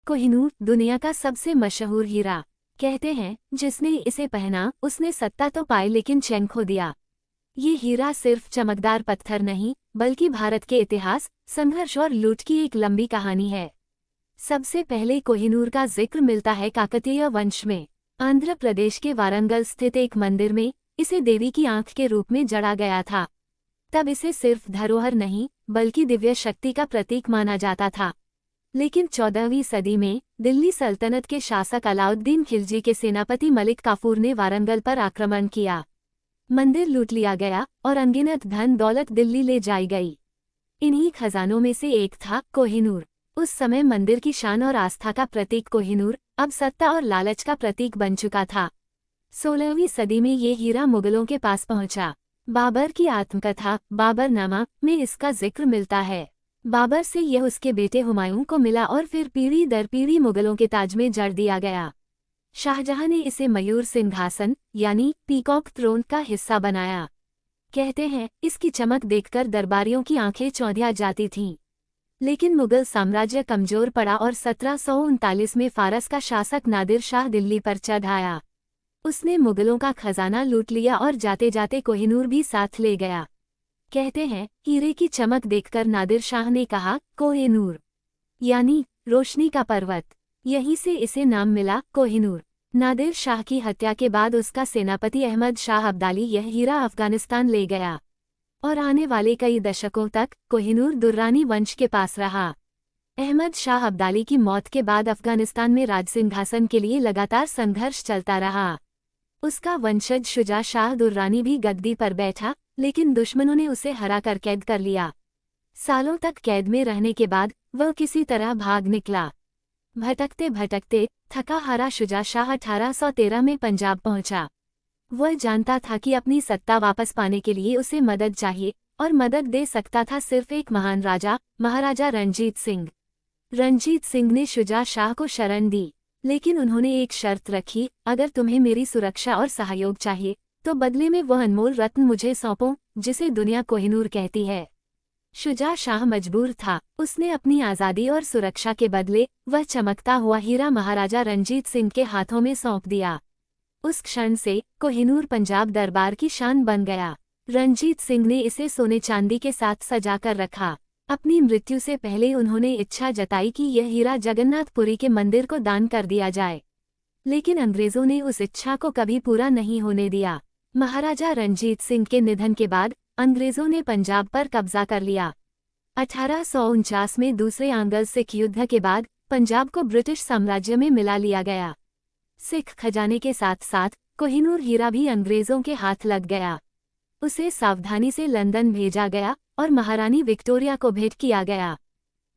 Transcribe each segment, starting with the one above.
कोहिनूर दुनिया का सबसे मशहूर हीरा। कहते हैं जिसने इसे पहना उसने सत्ता तो पाई लेकिन चैन खो दिया। ये हीरा सिर्फ चमकदार पत्थर नहीं बल्कि भारत के इतिहास, संघर्ष और लूट की एक लंबी कहानी है। सबसे पहले कोहिनूर का जिक्र मिलता है काकतीय वंश में। आंध्र प्रदेश के वारंगल स्थित एक मंदिर में इसे देवी की आंख के रूप में जड़ा गया था। तब इसे सिर्फ धरोहर नहीं बल्कि दिव्य शक्ति का प्रतीक माना जाता था। लेकिन 14वीं सदी में दिल्ली सल्तनत के शासक अलाउद्दीन खिलजी के सेनापति मलिक काफूर ने वारंगल पर आक्रमण किया। मंदिर लूट लिया गया और अनगिनत धन दौलत दिल्ली ले जाई गई। इन्हीं खजानों में से एक था कोहिनूर। उस समय मंदिर की शान और आस्था का प्रतीक कोहिनूर अब सत्ता और लालच का प्रतीक बन चुका था। 16वीं सदी में ये हीरा मुगलों के पास पहुंचा। बाबर की आत्मकथा बाबरनामा में इसका जिक्र मिलता है। बाबर से यह उसके बेटे हुमायूं को मिला और फिर पीढ़ी दर पीढ़ी मुगलों के ताज में जड़ दिया गया। शाहजहां ने इसे मयूर सिंहासन यानी पीकॉक थ्रोन का हिस्सा बनाया। कहते हैं इसकी चमक देखकर दरबारियों की आंखें चौंधिया जाती थीं। लेकिन मुगल साम्राज्य कमजोर पड़ा और 1739 में फारस का शासक नादिर शाह दिल्ली पर चढ़ आया। उसने मुगलों का खजाना लूट लिया और जाते जाते कोहिनूर भी साथ ले गया। कहते हैं हीरे की चमक देखकर नादिर शाह ने कहा कोहिनूर यानी रोशनी का पर्वत। यहीं से इसे नाम मिला कोहिनूर। नादिर शाह की हत्या के बाद उसका सेनापति अहमद शाह अब्दाली यह हीरा अफगानिस्तान ले गया और आने वाले कई दशकों तक कोहिनूर दुर्रानी वंश के पास रहा। अहमद शाह अब्दाली की मौत के बाद अफगानिस्तान में राजसिंहासन के लिए लगातार संघर्ष चलता रहा। उसका वंशज शुजा शाह दुर्रानी भी गद्दी पर बैठा, लेकिन दुश्मनों ने उसे हराकर कैद कर लिया। सालों तक कैद में रहने के बाद वह किसी तरह भाग निकला। भटकते भटकते थका हारा शुजा शाह 1813 में पंजाब पहुंचा। वह जानता था कि अपनी सत्ता वापस पाने के लिए उसे मदद चाहिए और मदद दे सकता था सिर्फ एक महान राजा, महाराजा रणजीत सिंह। रणजीत सिंह ने शुजा शाह को शरण दी, लेकिन उन्होंने एक शर्त रखी, अगर तुम्हें मेरी सुरक्षा और सहयोग चाहिए तो बदले में वह अनमोल रत्न मुझे सौंपो जिसे दुनिया कोहिनूर कहती है। शुजा शाह मजबूर था। उसने अपनी आज़ादी और सुरक्षा के बदले वह चमकता हुआ हीरा महाराजा रणजीत सिंह के हाथों में सौंप दिया। उस क्षण से कोहिनूर पंजाब दरबार की शान बन गया। रणजीत सिंह ने इसे सोने चांदी के साथ सजाकर रखा। अपनी मृत्यु से पहले उन्होंने इच्छा जताई कि यह हीरा जगन्नाथपुरी के मंदिर को दान कर दिया जाए, लेकिन अंग्रेजों ने उस इच्छा को कभी पूरा नहीं होने दिया। महाराजा रणजीत सिंह के निधन के बाद अंग्रेजों ने पंजाब पर कब्जा कर लिया। 1849 में दूसरे आंग्ल सिख युद्ध के बाद पंजाब को ब्रिटिश साम्राज्य में मिला लिया गया। सिख खजाने के साथ साथ कोहिनूर हीरा भी अंग्रेजों के हाथ लग गया। उसे सावधानी से लंदन भेजा गया और महारानी विक्टोरिया को भेंट किया गया।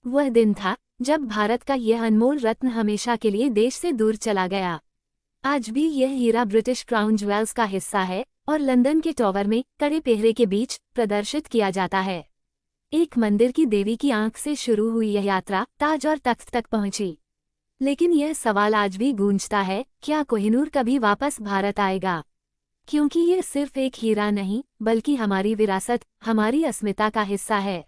वह दिन था जब भारत का यह अनमोल रत्न हमेशा के लिए देश से दूर चला गया। आज भी यह हीरा ब्रिटिश क्राउन ज्वेल्स का हिस्सा है और लंदन के टॉवर में कड़े पहरे के बीच प्रदर्शित किया जाता है। एक मंदिर की देवी की आंख से शुरू हुई यह यात्रा ताज और तख्त तक पहुंची। लेकिन यह सवाल आज भी गूंजता है, क्या कोहिनूर कभी वापस भारत आएगा? क्योंकि यह सिर्फ एक हीरा नहीं बल्कि हमारी विरासत, हमारी अस्मिता का हिस्सा है।